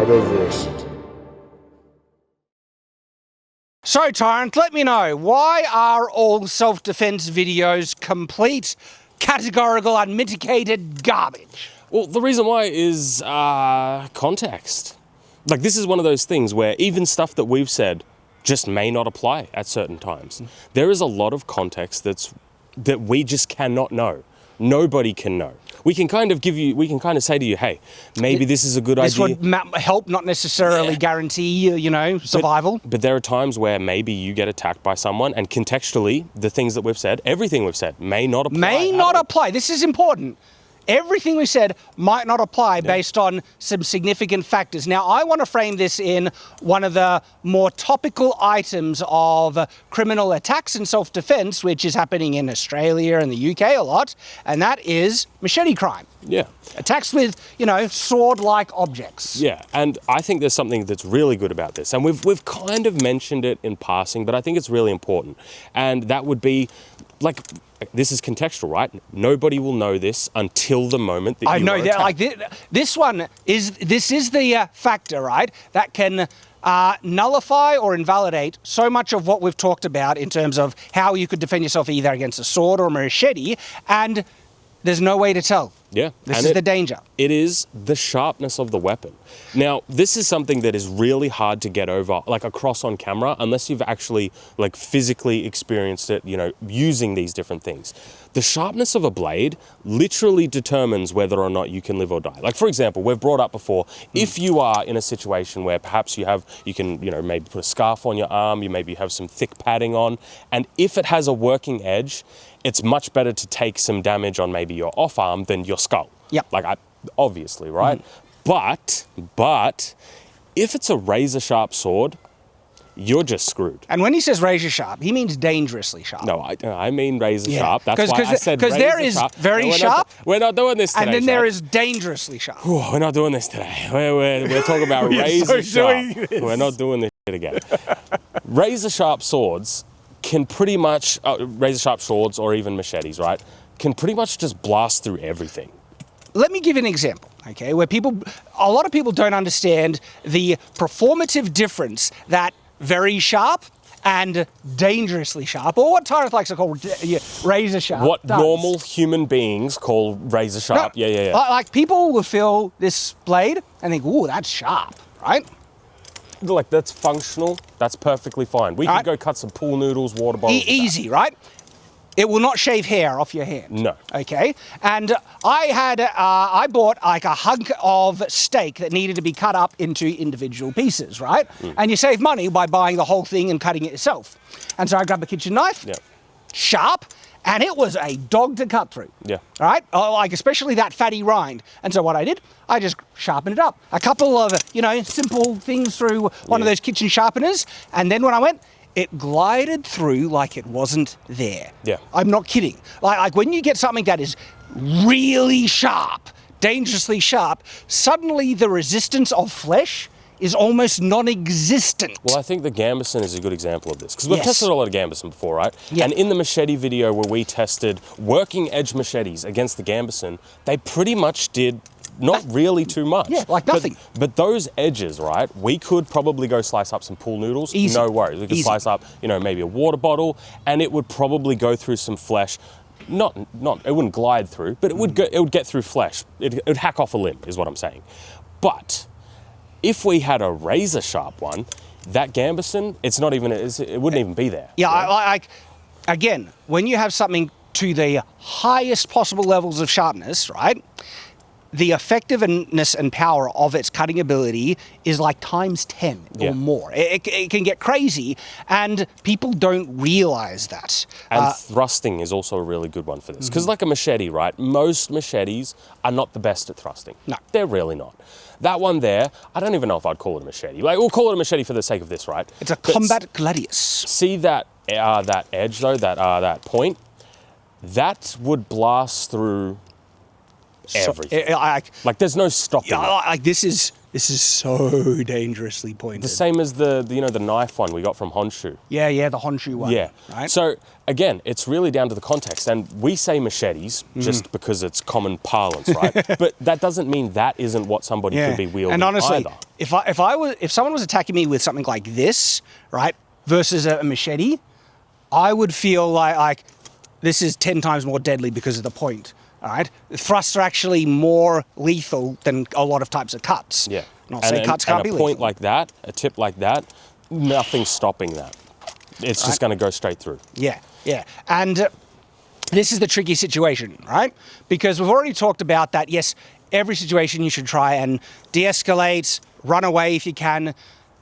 Shadiversity. So, Tyranth, let me know, why are all self-defense videos complete, categorical, unmitigated garbage? Well, the reason why is context. Like, this is one of those things where even stuff that we've said just may not apply at certain times. There is a lot of context that we just cannot know. Nobody can know. We can kind of say to you, hey, maybe this is a good idea. This would help, not necessarily guarantee, survival. But there are times where maybe you get attacked by someone, and contextually, the things that we've said, everything we've said, may not apply. May not apply. This is important. Everything we said might not apply based on some significant factors. Now, I want to frame this in one of the more topical items of criminal attacks and self-defense, which is happening in Australia and the UK a lot, and that is machete crime. Yeah. Attacks with, sword-like objects. Yeah, and I think there's something that's really good about this, and we've kind of mentioned it in passing, but I think it's really important, and that would be, like, this is contextual, right? Nobody will know this until the moment that you are attacked. Like this is the factor, right, that can nullify or invalidate so much of what we've talked about in terms of how you could defend yourself either against a sword or a machete, and there's no way to tell. Yeah. This is the danger. It is the sharpness of the weapon. Now, this is something that is really hard to get over, like, across on camera, unless you've actually, like, physically experienced it, using these different things. The sharpness of a blade literally determines whether or not you can live or die. Like, for example, we've brought up before, if you are in a situation where perhaps you can, maybe put a scarf on your arm, you maybe have some thick padding on, and if it has a working edge, it's much better to take some damage on maybe your off arm than your skull. Yep. Obviously, right? But if it's a razor sharp sword, you're just screwed. And when he says razor sharp, he means dangerously sharp. No, I mean razor sharp. That's why I said razor sharp. Because there is very sharp. We're not doing this today. And then there is dangerously sharp. We're not doing this today. We're talking about razor sharp. We're not doing this shit again. Razor sharp swords can pretty much, razor sharp swords or even machetes, right, can pretty much just blast through everything. Let me give you an example, okay, where a lot of people don't understand the performative difference that very sharp and dangerously sharp, or what Tyranth likes to call razor sharp, what does. Normal human beings call razor sharp. No, Yeah. Like, people will feel this blade and think, ooh, that's sharp, right? Like, that's functional. That's perfectly fine. We could go cut some pool noodles, water bottles. Easy, right? It will not shave hair off your hand. No. Okay? And I bought like a hunk of steak that needed to be cut up into individual pieces, right? And you save money by buying the whole thing and cutting it yourself. And so I grabbed a kitchen knife, sharp, and it was a dog to cut through. Yeah. All right? Like, especially that fatty rind. And so what I did, I just sharpened it up. A couple of, simple things through one of those kitchen sharpeners. And then when I went, it glided through like it wasn't there. Yeah. I'm not kidding. Like when you get something that is really sharp, dangerously sharp, suddenly the resistance of flesh is almost non-existent. Well, I think the Gambeson is a good example of this, because we've tested a lot of Gambeson before, right? Yeah. And in the machete video where we tested working edge machetes against the Gambeson, they pretty much did not really too much. Yeah, like nothing. But those edges, right, we could probably go slice up some pool noodles. Easy. No worries. We could slice up, maybe a water bottle, and it would probably go through some flesh. Not it wouldn't glide through, but it would get through flesh. It would hack off a limb, is what I'm saying. But if we had a razor sharp one, that Gambeson, it wouldn't even be there. Yeah, again, when you have something to the highest possible levels of sharpness, right, the effectiveness and power of its cutting ability is like times 10 or more. It can get crazy, and people don't realize that. And thrusting is also a really good one for this. Because like a machete, right, most machetes are not the best at thrusting. No. They're really not. That one there, I don't even know if I'd call it a machete. Like, we'll call it a machete for the sake of this, right? It's a combat gladius. See that edge, though, that point? That would blast through everything. Like, there's no stopping it. This This is so dangerously pointed. The same as the knife one we got from Honshu. Yeah, the Honshu one. Yeah. Right? So again, it's really down to the context, and we say machetes just because it's common parlance, right? But that doesn't mean that isn't what somebody could be wielding. And honestly, either. if someone was attacking me with something like this, right, versus a machete, I would feel like this is 10 times more deadly because of the point. All right, thrusts are actually more lethal than a lot of types of cuts. Yeah, Not saying cuts can't be lethal. And a point like that, a tip like that, nothing's stopping that. It's just going to go straight through. Yeah. And this is the tricky situation, right? Because we've already talked about that, yes, every situation you should try and de-escalate, run away if you can.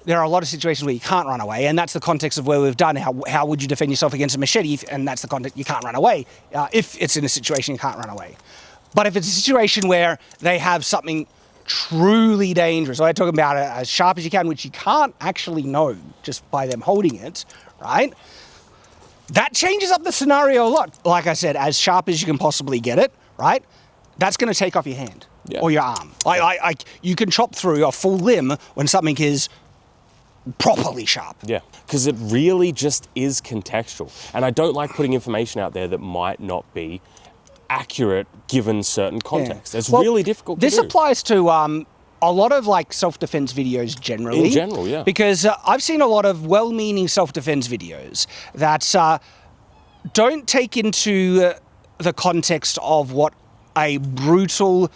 There are a lot of situations where you can't run away, and that's the context of where we've done how would you defend yourself against a machete, and that's the context you can't run away if it's in a situation you can't run away. But if it's a situation where they have something truly dangerous, so I'm talking about it as sharp as you can, which you can't actually know just by them holding it, right? That changes up the scenario a lot. Like I said, as sharp as you can possibly get it, right? That's going to take off your hand or your arm. Like you can chop through a full limb when something is properly sharp. Yeah, because it really just is contextual. And I don't like putting information out there that might not be accurate given certain context. Yeah. It's really difficult to do. This applies to a lot of like self-defense videos generally. In general, yeah. Because I've seen a lot of well-meaning self-defense videos that don't take into the context of what a brutal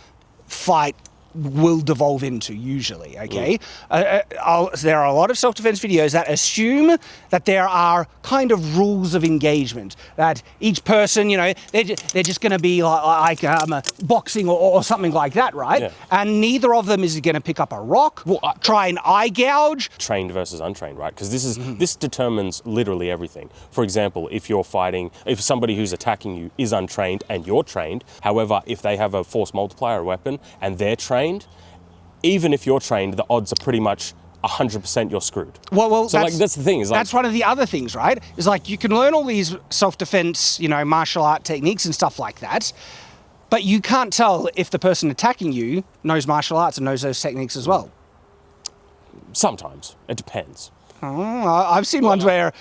fight will devolve into usually, okay? There are a lot of self-defense videos that assume that there are kind of rules of engagement, that each person, they're just going to be like boxing or something like that, right? Yeah. And neither of them is going to pick up a rock, try and eye gouge. Trained versus untrained, right? Because this determines literally everything. For example, if somebody who's attacking you is untrained and you're trained, however, if they have a force multiplier weapon and they're trained, even if you're trained, the odds are pretty much 100% you're screwed. Well, so that's the thing. That's one of the other things, right? Is like you can learn all these self-defense, martial art techniques and stuff like that, but you can't tell if the person attacking you knows martial arts and knows those techniques as well. Sometimes. It depends. I've seen ones where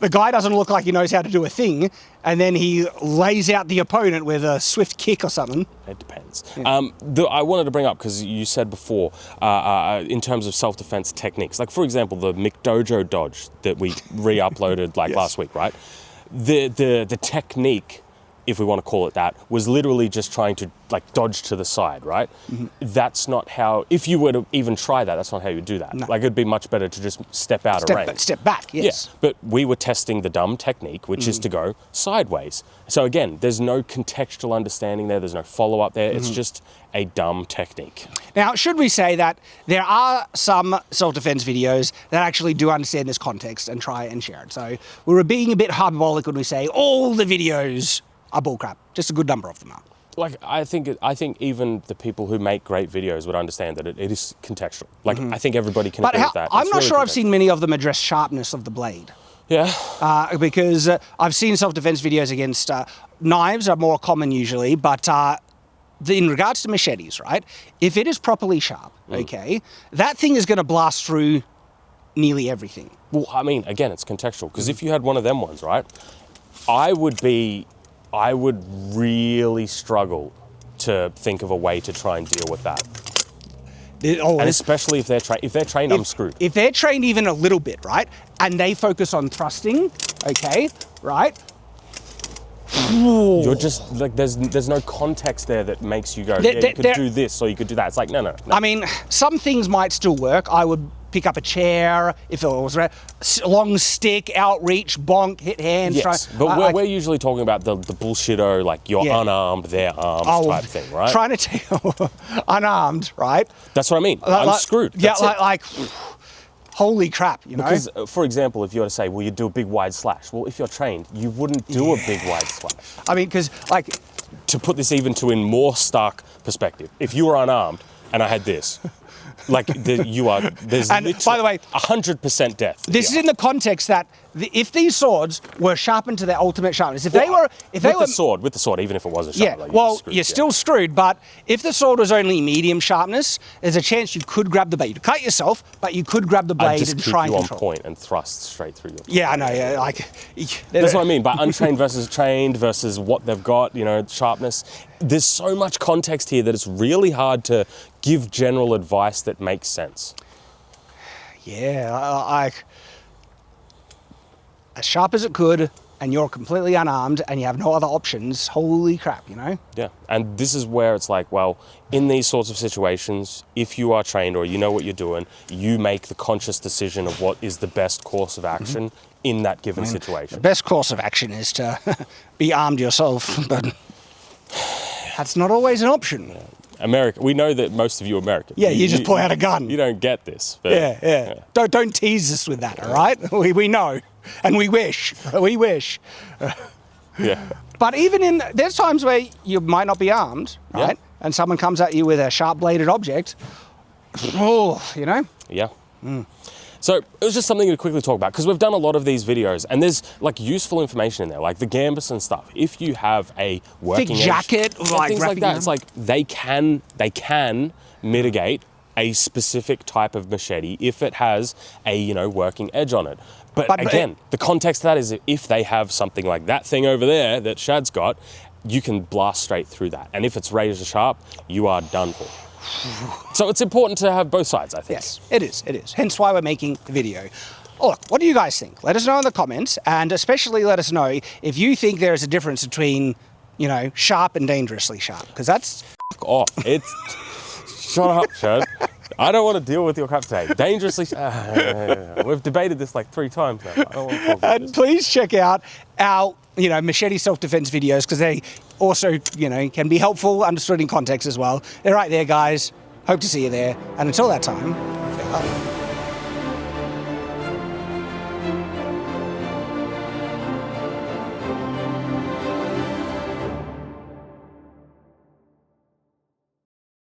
the guy doesn't look like he knows how to do a thing, and then he lays out the opponent with a swift kick or something. It depends. Yeah. I wanted to bring up, because you said before, in terms of self-defense techniques, like for example, the McDojo dodge that we re-uploaded last week, right? The technique, if we want to call it that, was literally just trying to dodge to the side, right? Mm-hmm. That's not how, if you were to even try that, that's not how you do that. No. It'd be much better to just step out of range. Step back, yes. Yeah, but we were testing the dumb technique, which is to go sideways. So again, there's no contextual understanding there, there's no follow-up there, it's just a dumb technique. Now, should we say that there are some self-defense videos that actually do understand this context and try and share it? So we were being a bit hyperbolic when we say all the videos are bullcrap. Just a good number of them are. I think even the people who make great videos would understand that it is contextual. I think everybody can agree with that. I'm not sure I've seen many of them address sharpness of the blade. Yeah. Because I've seen self-defense videos against knives are more common usually, but in regards to machetes, right? If it is properly sharp, okay, that thing is going to blast through nearly everything. Well, I mean, again, it's contextual. Because if you had one of them ones, right, I would really struggle to think of a way to try and deal with that. And especially if they're trained. If they're trained, I'm screwed. If they're trained even a little bit, right, and they focus on thrusting, okay, right? You're just there's no context there that makes you go, you could do this or you could do that. It's like no. I mean, some things might still work. I would pick up a chair if it was a long stick, outreach, bonk, hit hands. Yes, but we're usually talking about the bullshitto, you're unarmed, they're armed type thing, right? Trying to tell unarmed, right? That's what I mean. I'm screwed. That's holy crap, Because, for example, if you were to say, well, you do a big wide slash. Well, if you're trained, you wouldn't do a big wide slash. I mean, because to put this even to in more stark perspective, if you were unarmed and I had this. There's and by the way, 100% death. This is in the context that if these swords were sharpened to their ultimate sharpness, if they were with the sword, even if it wasn't yeah, sharp, like, well, screwed, you're still screwed, but if the sword was only medium sharpness, there's a chance you could grab the blade. You'd cut yourself, but you could grab the blade just and keep try and you on control. point and thrust straight through your. Yeah, I know. Yeah, like That's what I mean by untrained versus trained versus what they've got. You know, sharpness. There's so much context here that it's really hard to give general advice that makes sense. Yeah, as sharp as it could, and you're completely unarmed, and you have no other options. Holy crap, you know? Yeah, and this is where it's like, well, in these sorts of situations, if you are trained or you know what you're doing, you make the conscious decision of what is the best course of action in that given situation. The best course of action is to be armed yourself, but that's not always an option. Yeah. America, we know that most of you are American. Yeah, you just pull out a gun. You don't get this. But, yeah. Don't tease us with that, all right? We know, and we wish. Yeah. But even there's times where you might not be armed, right? Yeah. And someone comes at you with a sharp-bladed object. Oh, you know? Yeah. So it was just something to quickly talk about because we've done a lot of these videos and there's like useful information in there, like the gambus and stuff. If you have a working thick jacket, edge, like things like that, them. it's like they can mitigate a specific type of machete if it has a working edge on it. But again, the context of that is if they have something like that thing over there that Shad's got, you can blast straight through that. And if it's razor sharp, you are done for. So it's important to have both sides, I think. Yes, it is. Hence why we're making the video. Oh, look, what do you guys think? Let us know in the comments, and especially let us know if you think there is a difference between, sharp and dangerously sharp, because that's... Fuck off. Shut up, Shad. I don't want to deal with your crap today. Dangerously... We've debated this like 3 times now. I don't want to talk about this. Please check out our, machete self-defense videos, because they also, can be helpful, understood in context as well. They're right there, guys. Hope to see you there. And until that time, farewell.